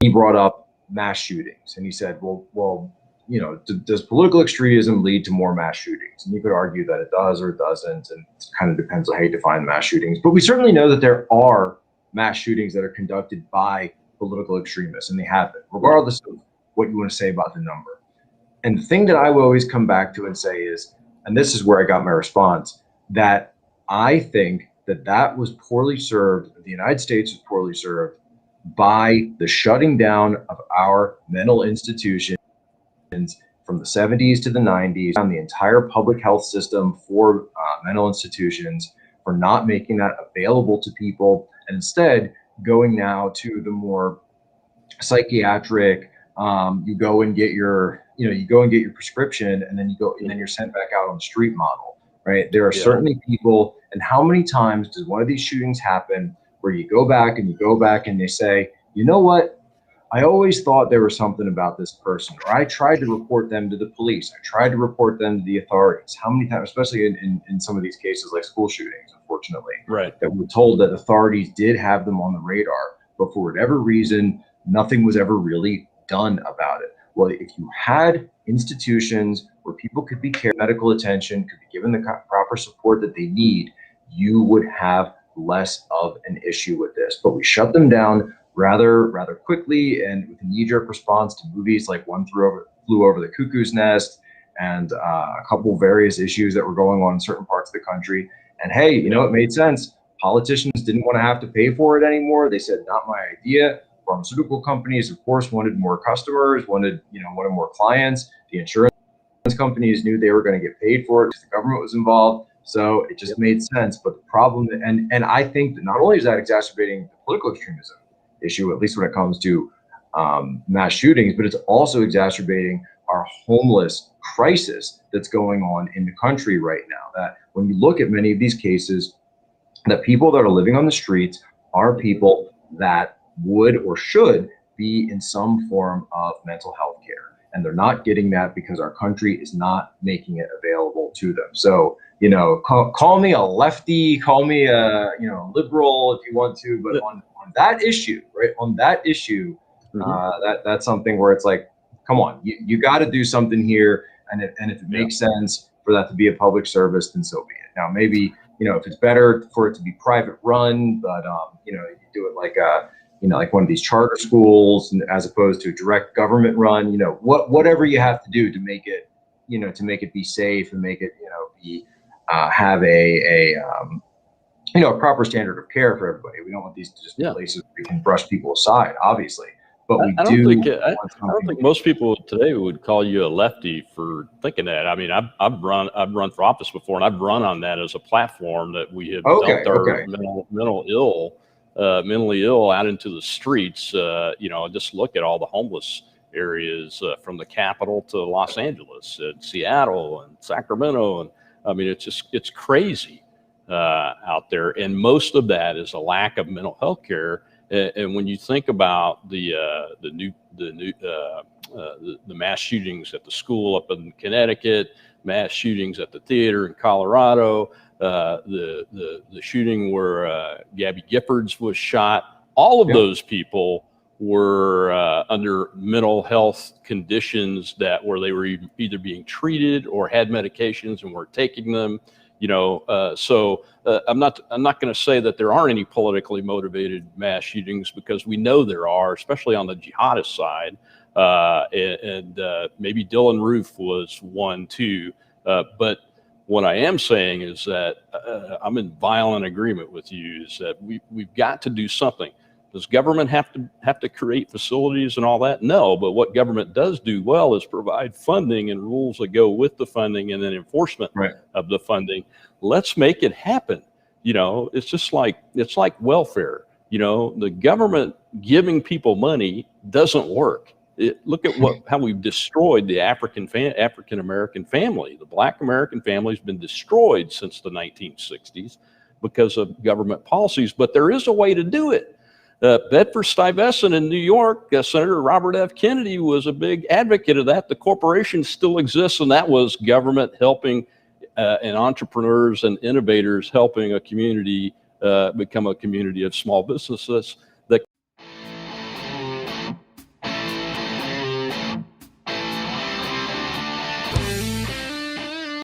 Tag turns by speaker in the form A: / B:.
A: he brought up mass shootings, and he said, well, does political extremism lead to more mass shootings? And you could argue that it does or it doesn't, and it kind of depends on how you define mass shootings. But we certainly know that there are mass shootings that are conducted by political extremists, and they have been, regardless of what you want to say about the number. And the thing that I will always come back to and say is, and this is where I got my response, that I think that was poorly served, the United States was poorly served by the shutting down of our mental institutions from the 70s to the 90s, on the entire public health system for mental institutions, for not making that available to people, and instead going now to the more psychiatric, you go and get your prescription, and then you're sent back out on the street model, right? There are certainly people, and how many times does one of these shootings happen where you go back and they say, you know what? I always thought there was something about this person, or I tried to report them to the police. I tried to report them to the authorities. How many times, especially in some of these cases like school shootings, unfortunately,
B: right,
A: that we're told that authorities did have them on the radar, but for whatever reason, nothing was ever really done about it. Well, if you had institutions where people could be cared, medical attention, could be given the proper support that they need, you would have less of an issue with this. But we shut them down rather quickly, and with a knee-jerk response to movies like One Flew Over the Cuckoo's Nest, and a couple various issues that were going on in certain parts of the country. And hey, it made sense. Politicians didn't want to have to pay for it anymore. They said, not my idea. Pharmaceutical companies, of course, wanted more customers, wanted more clients. The insurance companies knew they were going to get paid for it because the government was involved. So it just made sense. But the problem, and I think that not only is that exacerbating the political extremism issue, at least when it comes to mass shootings, but it's also exacerbating our homeless crisis that's going on in the country right now. That when you look at many of these cases, that people that are living on the streets are people that would or should be in some form of mental health care, and they're not getting that because our country is not making it available to them. So call me a lefty, call me a liberal if you want to, but on that issue, right? On that issue, that's something where it's like, come on, you got to do something here, and if it makes sense for that to be a public service, then so be it. Now, maybe if it's better for it to be private run, but you do it like like one of these charter schools, and as opposed to direct government run. Whatever you have to do to make it, to make it be safe and make it be have a proper standard of care for everybody. We don't want these to just be places where we can brush people aside, obviously. But I
B: don't think most people today would call you a lefty for thinking that. I mean, I've run for office before, and I've run on that as a platform that we have dumped our mentally ill out into the streets. Just look at all the homeless areas from the capital to Los Angeles, and Seattle, and Sacramento, and I mean, it's crazy out there, and most of that is a lack of mental health care. And when you think about the mass shootings at the school up in Connecticut, mass shootings at the theater in Colorado, the shooting where Gabby Giffords was shot, all of those people were under mental health conditions where they were either being treated or had medications and were taking them. So I'm not going to say that there aren't any politically motivated mass shootings, because we know there are, especially on the jihadist side. And maybe Dylan Roof was one too. But what I am saying is that I'm in violent agreement with you, is that we've got to do something. Does government have to create facilities and all that? No, but what government does do well is provide funding and rules that go with the funding, and then enforcement of the funding. Let's make it happen. It's just like welfare. The government giving people money doesn't work. Look at how we've destroyed the African American family. The Black American family has been destroyed since the 1960s because of government policies. But there is a way to do it. Bedford-Stuyvesant in New York, Senator Robert F. Kennedy was a big advocate of that. The corporation still exists, and that was government helping and entrepreneurs and innovators helping a community become a community of small businesses.